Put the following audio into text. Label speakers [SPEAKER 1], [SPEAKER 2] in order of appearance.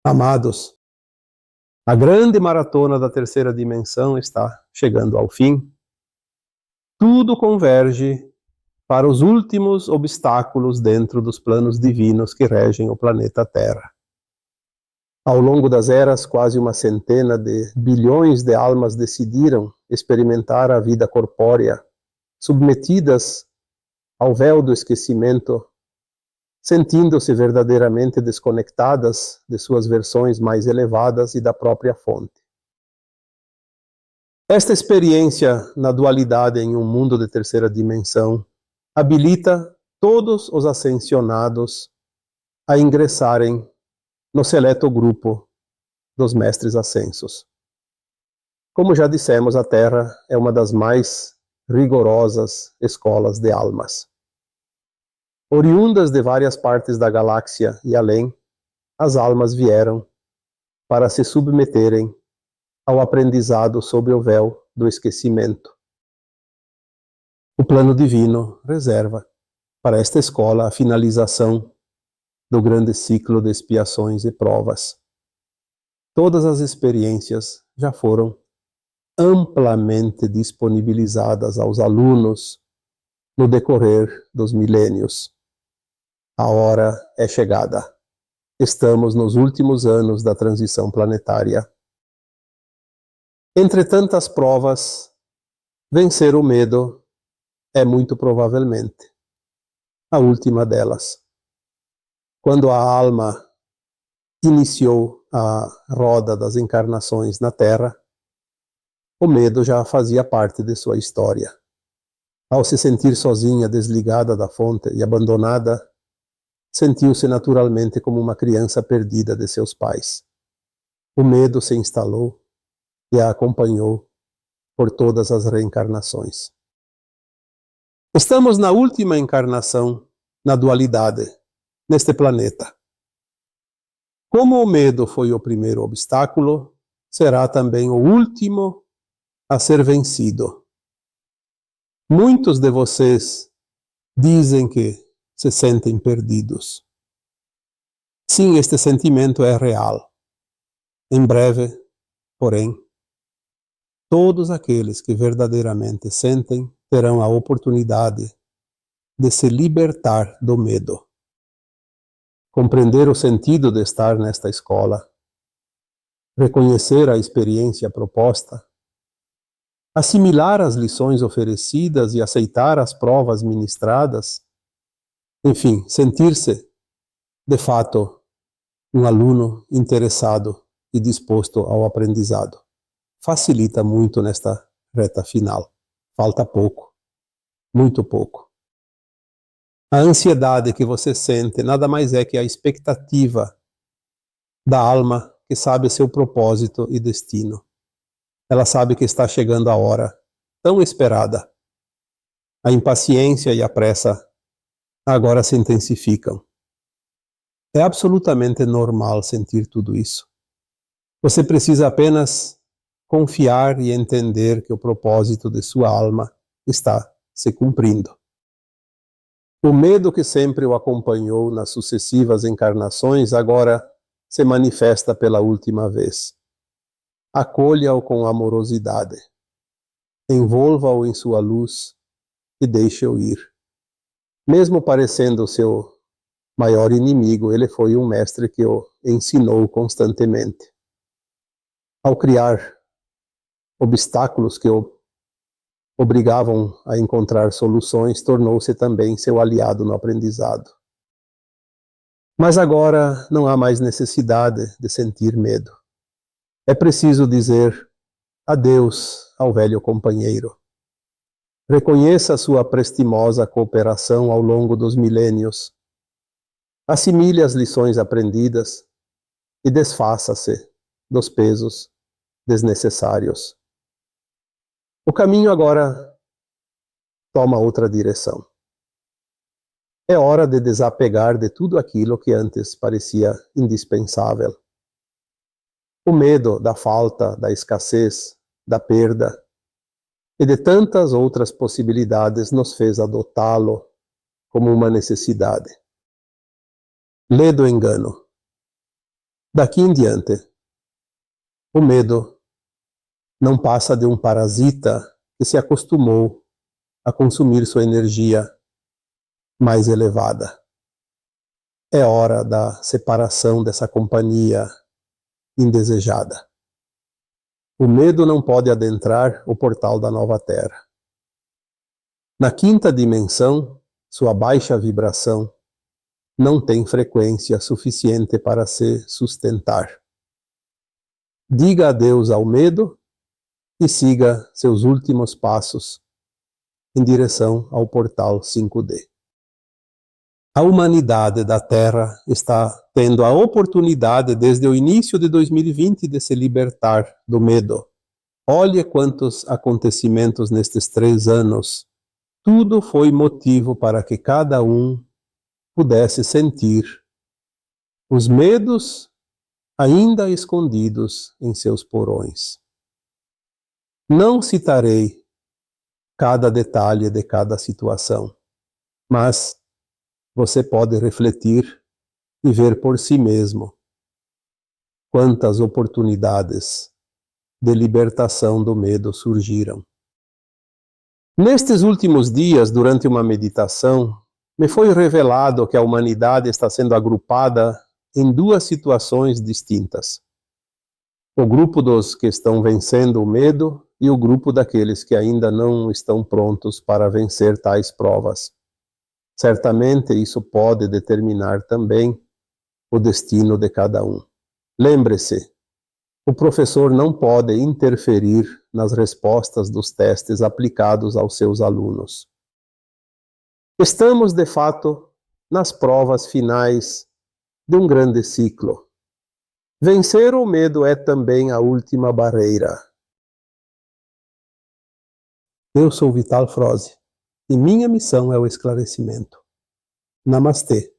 [SPEAKER 1] Amados, a grande maratona da terceira dimensão está chegando ao fim. Tudo converge para os últimos obstáculos dentro dos planos divinos que regem o planeta Terra. Ao longo das eras, quase uma centena de bilhões de almas decidiram experimentar a vida corpórea, submetidas ao véu do esquecimento, sentindo-se verdadeiramente desconectadas de suas versões mais elevadas e da própria fonte. Esta experiência na dualidade em um mundo de terceira dimensão habilita todos os ascensionados a ingressarem no seleto grupo dos mestres ascensos. Como já dissemos, a Terra é uma das mais rigorosas escolas de almas. Oriundas de várias partes da galáxia e além, as almas vieram para se submeterem ao aprendizado sob o véu do esquecimento. O plano divino reserva para esta escola a finalização do grande ciclo de expiações e provas. Todas as experiências já foram amplamente disponibilizadas aos alunos no decorrer dos milênios. A hora é chegada. Estamos nos últimos anos da transição planetária. Entre tantas provas, vencer o medo é muito provavelmente a última delas. Quando a alma iniciou a roda das encarnações na Terra, o medo já fazia parte de sua história. Ao se sentir sozinha, desligada da fonte e abandonada, sentiu-se naturalmente como uma criança perdida de seus pais. O medo se instalou e a acompanhou por todas as reencarnações. Estamos na última encarnação na dualidade, neste planeta. Como o medo foi o primeiro obstáculo, será também o último a ser vencido. Muitos de vocês dizem que se sentem perdidos. Sim, este sentimento é real. Em breve, porém, todos aqueles que verdadeiramente sentem terão a oportunidade de se libertar do medo. Compreender o sentido de estar nesta escola, reconhecer a experiência proposta, assimilar as lições oferecidas e aceitar as provas ministradas, enfim, sentir-se, de fato, um aluno interessado e disposto ao aprendizado. Facilita muito nesta reta final. Falta pouco, muito pouco. A ansiedade que você sente nada mais é que a expectativa da alma que sabe seu propósito e destino. Ela sabe que está chegando a hora tão esperada. A impaciência e a pressa agora se intensificam. É absolutamente normal sentir tudo isso. Você precisa apenas confiar e entender que o propósito de sua alma está se cumprindo. O medo que sempre o acompanhou nas sucessivas encarnações agora se manifesta pela última vez. Acolha-o com amorosidade. Envolva-o em sua luz e deixe-o ir. Mesmo parecendo o seu maior inimigo, ele foi um mestre que o ensinou constantemente. Ao criar obstáculos que o obrigavam a encontrar soluções, tornou-se também seu aliado no aprendizado. Mas agora não há mais necessidade de sentir medo. É preciso dizer adeus ao velho companheiro. Reconheça sua prestimosa cooperação ao longo dos milênios. Assimile as lições aprendidas e desfaça-se dos pesos desnecessários. O caminho agora toma outra direção. É hora de desapegar de tudo aquilo que antes parecia indispensável. O medo da falta, da escassez, da perda e de tantas outras possibilidades nos fez adotá-lo como uma necessidade. Lê do engano. Daqui em diante, o medo não passa de um parasita que se acostumou a consumir sua energia mais elevada. É hora da separação dessa companhia indesejada. O medo não pode adentrar o portal da nova terra. Na quinta dimensão, sua baixa vibração não tem frequência suficiente para se sustentar. Diga adeus ao medo e siga seus últimos passos em direção ao portal 5D. A humanidade da Terra está tendo a oportunidade desde o início de 2020 de se libertar do medo. Olhe quantos acontecimentos nestes 3 anos. Tudo foi motivo para que cada um pudesse sentir os medos ainda escondidos em seus porões. Não citarei cada detalhe de cada situação, mas você pode refletir e ver por si mesmo quantas oportunidades de libertação do medo surgiram. Nestes últimos dias, durante uma meditação, me foi revelado que a humanidade está sendo agrupada em 2 situações distintas. O grupo dos que estão vencendo o medo e o grupo daqueles que ainda não estão prontos para vencer tais provas. Certamente isso pode determinar também o destino de cada um. Lembre-se, o professor não pode interferir nas respostas dos testes aplicados aos seus alunos. Estamos, de fato, nas provas finais de um grande ciclo. Vencer o medo é também a última barreira. Eu sou Vital Froze e minha missão é o esclarecimento. Namastê.